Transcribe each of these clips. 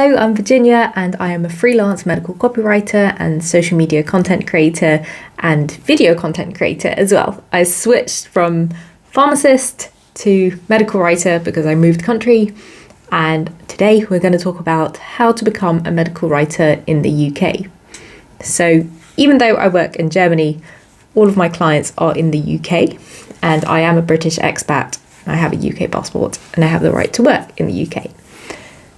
Hello, I'm Virginia and I am a freelance medical copywriter and social media content creator and video content creator as well. I switched from pharmacist to medical writer because I moved country, and today we're going to talk about how to become a medical writer in the UK. So even though I work in Germany, all of my clients are in the UK and I am a British expat. I have a UK passport and I have the right to work in the UK.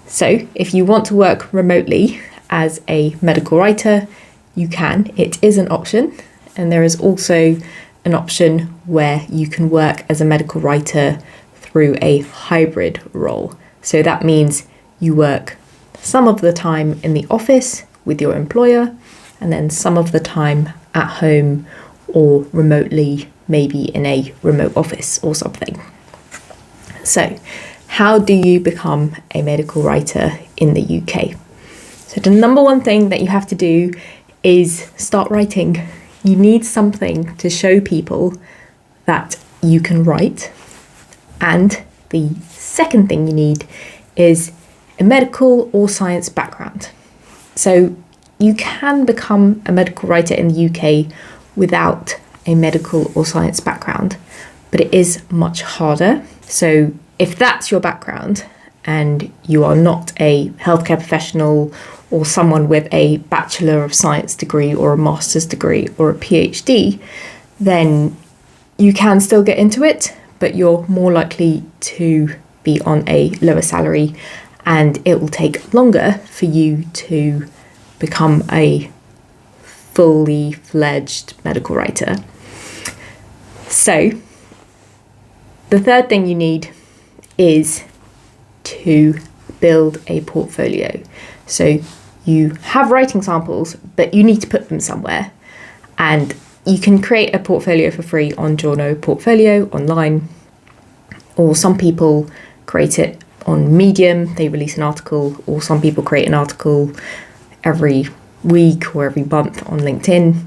So if you want to work remotely as a medical writer, you can. It is an option. And there is also an option where you can work as a medical writer through a hybrid role. So that means you work some of the time in the office with your employer and then some of the time at home or remotely, maybe in a remote office or something. So how do you become a medical writer in the UK? So the number one thing that you have to do is start writing. You need something to show people that you can write. And the second thing you need is a medical or science background. So you can become a medical writer in the UK without a medical or science background, but it is much harder. So if that's your background and you are not a healthcare professional or someone with a Bachelor of Science degree or a Master's degree or a PhD, then you can still get into it, but you're more likely to be on a lower salary and it will take longer for you to become a fully fledged medical writer. So the third thing you need is to build a portfolio. So you have writing samples, but you need to put them somewhere. And you can create a portfolio for free on Journo Portfolio online, or some people create it on Medium, they release an article, or some people create an article every week or every month on LinkedIn.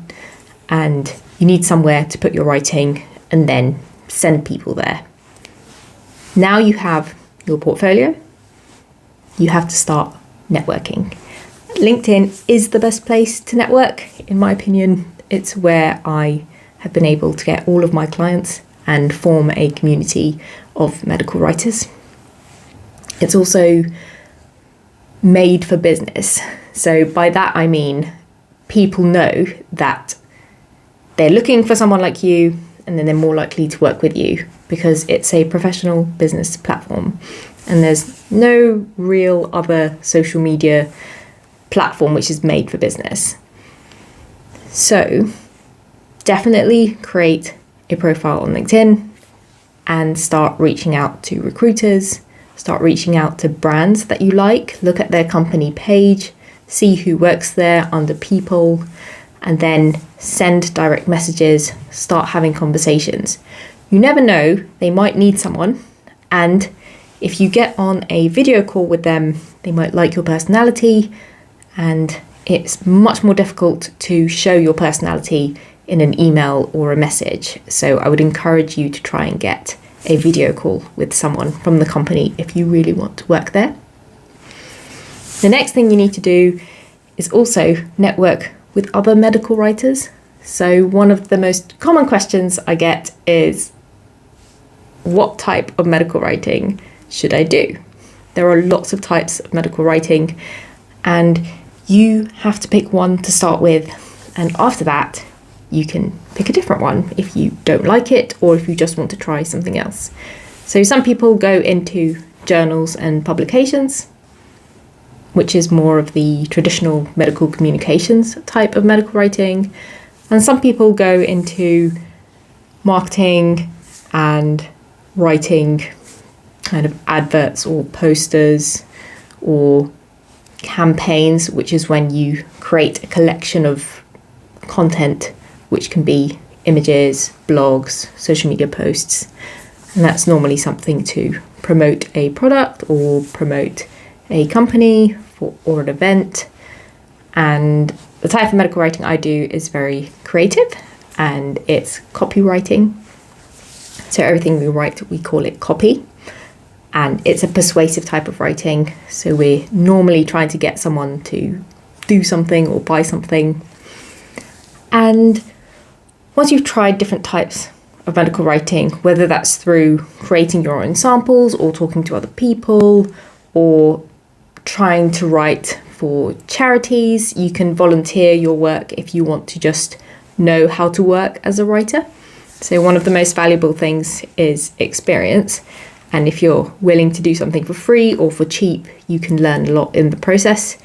And you need somewhere to put your writing and then send people there. Now you have your portfolio, you have to start networking. LinkedIn is the best place to network, in my opinion. It's where I have been able to get all of my clients and form a community of medical writers. It's also made for business. So by that I mean people know that they're looking for someone like you and then they're more likely to work with you because it's a professional business platform. And there's no real other social media platform which is made for business. So definitely create a profile on LinkedIn and start reaching out to recruiters, start reaching out to brands that you like, look at their company page, see who works there under people, and then send direct messages, start having conversations. You never know, they might need someone, and if you get on a video call with them, they might like your personality, and it's much more difficult to show your personality in an email or a message. So I would encourage you to try and get a video call with someone from the company if you really want to work there. The next thing you need to do is also network with other medical writers. So one of the most common questions I get is, what type of medical writing should I do? There are lots of types of medical writing and you have to pick one to start with, and after that you can pick a different one if you don't like it or if you just want to try something else. So some people go into journals and publications, which is more of the traditional medical communications type of medical writing. And some people go into marketing and writing kind of adverts or posters or campaigns, which is when you create a collection of content, which can be images, blogs, social media posts. And that's normally something to promote a product or promote a company or an event. And the type of medical writing I do is very creative and it's copywriting. So everything we write, we call it copy. and it's a persuasive type of writing. So we're normally trying to get someone to do something or buy something. And once you've tried different types of medical writing, whether that's through creating your own samples or talking to other people or trying to write for charities, you can volunteer your work if you want to just know how to work as a writer. So one of the most valuable things is experience. And if you're willing to do something for free or for cheap, you can learn a lot in the process.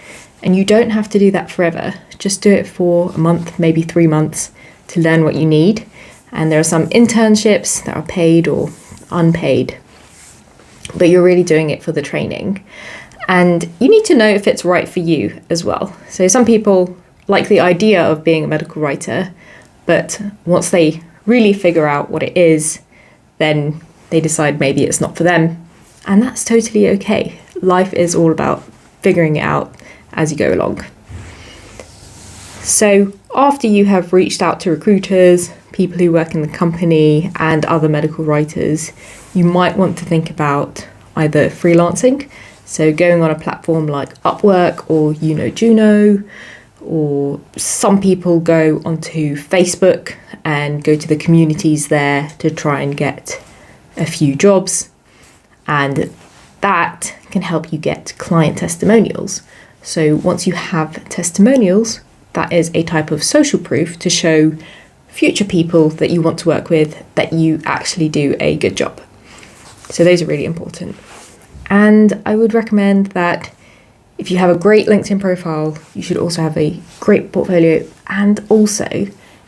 And you don't have to do that forever. Just do it for a month, maybe 3 months, to learn what you need. And there are some internships that are paid or unpaid, but you're really doing it for the training. And you need to know if it's right for you as well. So some people like the idea of being a medical writer, but once they really figure out what it is, then they decide maybe it's not for them. And that's totally okay. Life is all about figuring it out as you go along. So after you have reached out to recruiters, people who work in the company and other medical writers, you might want to think about either freelancing, so going on a platform like Upwork or Juno, or some people go onto Facebook and go to the communities there to try and get a few jobs, and that can help you get client testimonials. So once you have testimonials, that is a type of social proof to show future people that you want to work with that you actually do a good job. So those are really important. And I would recommend that if you have a great LinkedIn profile, you should also have a great portfolio and also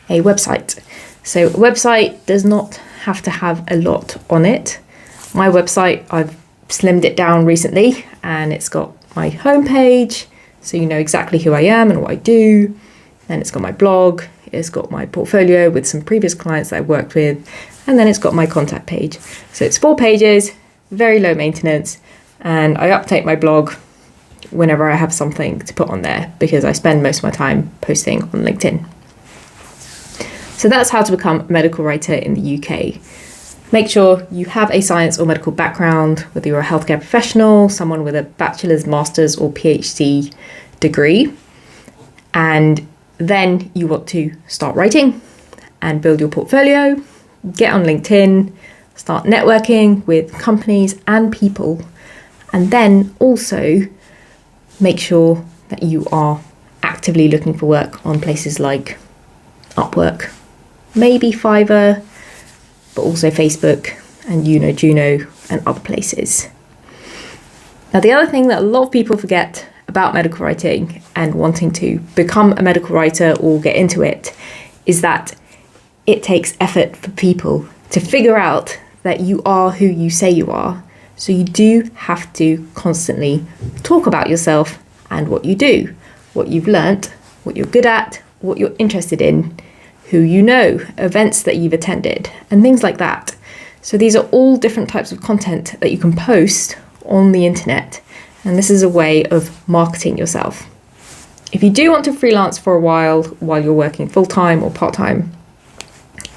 a website. So a website does not have to have a lot on it. My website, I've slimmed it down recently, and it's got my homepage, so you know exactly who I am and what I do. Then it's got my blog, it's got my portfolio with some previous clients that I've worked with, and then it's got my contact page. So it's 4 pages, very low maintenance, and I update my blog whenever I have something to put on there because I spend most of my time posting on LinkedIn. So that's how to become a medical writer in the UK. Make sure you have a science or medical background, whether you're a healthcare professional, someone with a bachelor's, master's or PhD degree. And then you want to start writing and build your portfolio, get on LinkedIn, start networking with companies and people, and then also make sure that you are actively looking for work on places like Upwork, maybe Fiverr, but also Facebook and Juno and other places. Now, the other thing that a lot of people forget about medical writing and wanting to become a medical writer or get into it is that it takes effort for people to figure out that you are who you say you are. So you do have to constantly talk about yourself and what you do, what you've learnt, what you're good at, what you're interested in, who you know, events that you've attended, and things like that. So these are all different types of content that you can post on the internet, and this is a way of marketing yourself. If you do want to freelance for a while you're working full-time or part-time,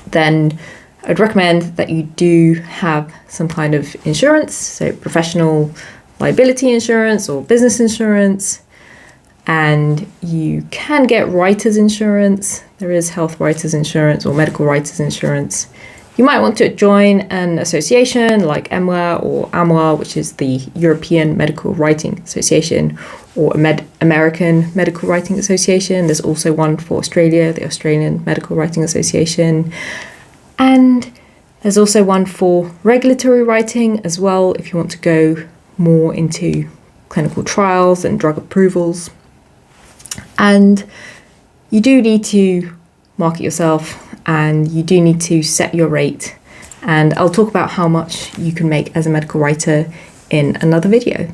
then I'd recommend that you do have some kind of insurance, so professional liability insurance or business insurance, and you can get writer's insurance. There is health writer's insurance or medical writer's insurance. You might want to join an association like EMWA or AMWA, which is the European Medical Writing Association, or American Medical Writing Association. There's also one for Australia, the Australian Medical Writing Association. And there's also one for regulatory writing as well, if you want to go more into clinical trials and drug approvals. And you do need to market yourself, and you do need to set your rate. And I'll talk about how much you can make as a medical writer in another video.